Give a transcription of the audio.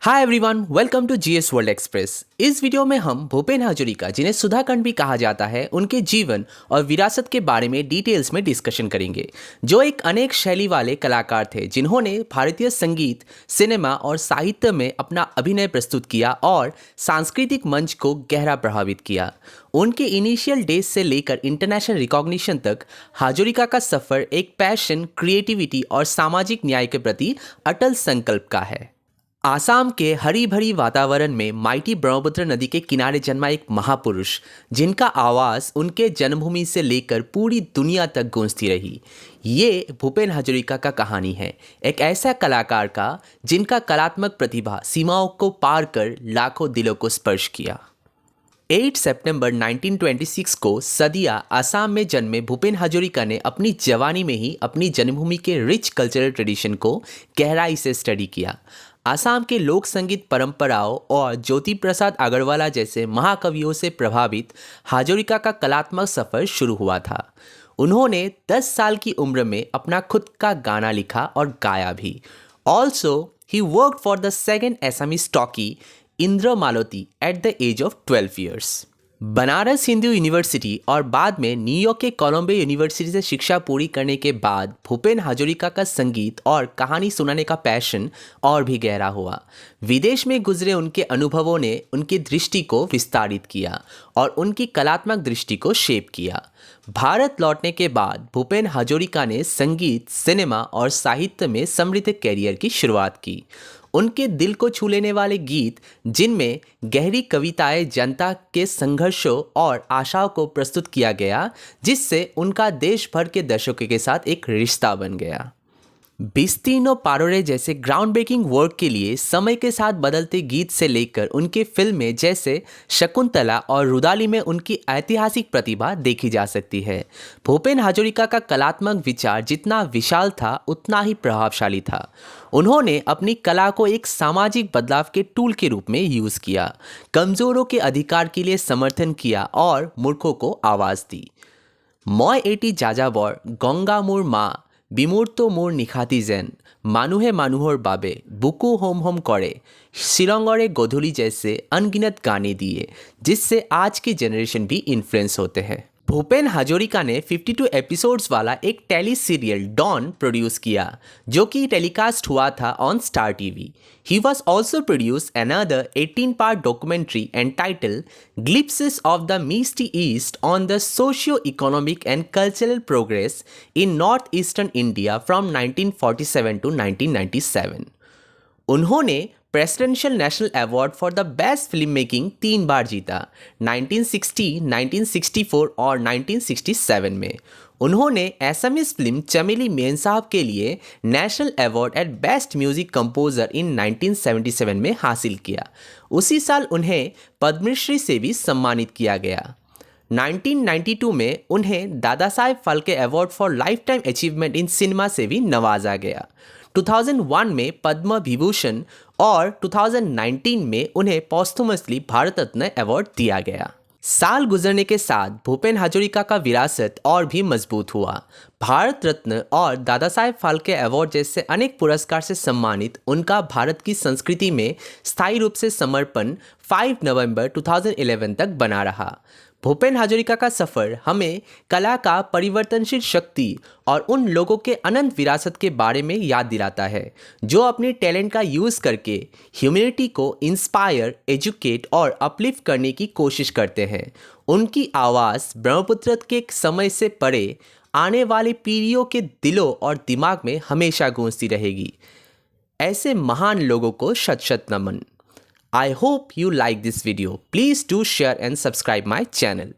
Hi everyone, welcome to GS world express. इस video में हम भूपेन हजारिका, जिन्हें सुधाखंड भी कहा जाता है, उनके जीवन और विरासत के बारे में डिटेल्स में डिस्कशन करेंगे। जो एक अनेक शैली वाले कलाकार थे जिन्होंने भारतीय संगीत, सिनेमा और साहित्य में अपना अभिनय प्रस्तुत किया और सांस्कृतिक मंच को गहरा प्रभावित किया। उनके इनिशियल डेज से लेकर इंटरनेशनल रिकॉग्निशन तक हजारिका का सफ़र एक पैशन, क्रिएटिविटी और सामाजिक न्याय के प्रति अटल संकल्प का है। आसाम के हरी भरी वातावरण में माइटी ब्रह्मपुत्र नदी के किनारे जन्मा एक महापुरुष, जिनका आवाज़ उनके जन्मभूमि से लेकर पूरी दुनिया तक गूंजती रही। ये भूपेन हजारिका का कहानी है, एक ऐसा कलाकार का जिनका कलात्मक प्रतिभा सीमाओं को पार कर लाखों दिलों को स्पर्श किया। 8 सितंबर 1926 को सदिया असम में जन्मे भूपेन हजारिका ने अपनी जवानी में ही अपनी जन्मभूमि के रिच कल्चरल ट्रेडिशन को गहराई से स्टडी किया। असम के लोक संगीत परंपराओं और ज्योति प्रसाद अग्रवाला जैसे महाकवियों से प्रभावित हजारिका का कलात्मक सफ़र शुरू हुआ था। उन्होंने 10 साल की उम्र में अपना खुद का गाना लिखा और गाया भी। Also he worked for the second Assamese talkie Indra Malati at the age of 12 years. Banaras Hindu university और बाद में न्यूयॉर्क के कोलंबिया यूनिवर्सिटी से शिक्षा पूरी करने के बाद भूपेन हजारिका का संगीत और कहानी सुनाने का पैशन और भी गहरा हुआ। विदेश में गुजरे उनके अनुभवों ने उनकी दृष्टि को विस्तारित किया और उनकी कलात्मक दृष्टि को शेप किया। भारत लौटने के बाद भूपेन हजारिका ने संगीत, सिनेमा और साहित्य में समृद्ध कैरियर की शुरुआत की। उनके दिल को छू लेने वाले गीत, जिनमें गहरी कविताएं जनता के संघर्षों और आशाओं को प्रस्तुत किया गया, जिससे उनका देश भर के दर्शकों के साथ एक रिश्ता बन गया। बिस्तीनो पारोरे जैसे ग्राउंड ब्रेकिंग वर्क के लिए समय के साथ बदलते गीत से लेकर उनके फिल्में जैसे शकुंतला और रुदाली में उनकी ऐतिहासिक प्रतिभा देखी जा सकती है। भूपेन हजारिका का कलात्मक विचार जितना विशाल था उतना ही प्रभावशाली था। उन्होंने अपनी कला को एक सामाजिक बदलाव के टूल के रूप में यूज़ किया, कमज़ोरों के अधिकार के लिए समर्थन किया और मूर्खों को आवाज़ दी। মই এটি যাযাবৰ গংগা মোৰ মা বিমূৰ্ত মোৰ নিশাতি যেন মানুহে মানুহৰ বাবে বুকু হোम होम करे शिलंगरे गोधुली जैसे अनगिनत गाने दिए, जिससे आज की जनरेशन भी इन्फ्लुएंस होते हैं। भूपेन हजारिका ने 52 एपिसोड्स वाला एक टेली सीरियल डॉन प्रोड्यूस किया, जो कि टेलीकास्ट हुआ था on Star TV. He was also produce another 18-part documentary entitle glimpses of the misty east on the socio economic and cultural progress in north eastern India from 1947 to 1997। उन्होंने presidential national award for the best film making 3 बार जीता, 1960, 1964 और 1967 में। उन्होंने Assamese film चमेली मेनसाब के लिए national award at best music composer in 1977 में हासिल किया। उसी साल उन्हें पद्मश्री से भी सम्मानित किया गया। 1992 में उन्हें Dada Saheb Phalke award for lifetime achievement in cinema से भी नवाजा गया। 2001 में पद्म विभूषण और 2019 में उन्हें पोस्टुमसली भारत रत्न अवार्ड दिया गया। साल गुजरने के साथ भूपेन हजारिका का विरासत और भी मजबूत हुआ। भारत रत्न और दादा साहेब फाल्के अवार्ड जैसे अनेक पुरस्कार से सम्मानित उनका भारत की संस्कृति में स्थायी रूप से समर्पण 5 नवंबर 2011 तक बना रहा। भूपेन हजारिका का सफ़र हमें कला का परिवर्तनशील शक्ति और उन लोगों के अनंत विरासत के बारे में याद दिलाता है, जो अपने टैलेंट का यूज़ करके ह्यूमैनिटी को इंस्पायर, एजुकेट और अपलिफ्ट करने की कोशिश करते हैं। उनकी आवाज़ ब्रह्मपुत्र के समय से परे आने वाली पीढ़ियों के दिलों और दिमाग में हमेशा गूंजती रहेगी। ऐसे महान लोगों को शत शत नमन। I hope you like this video. Please do share and subscribe my channel.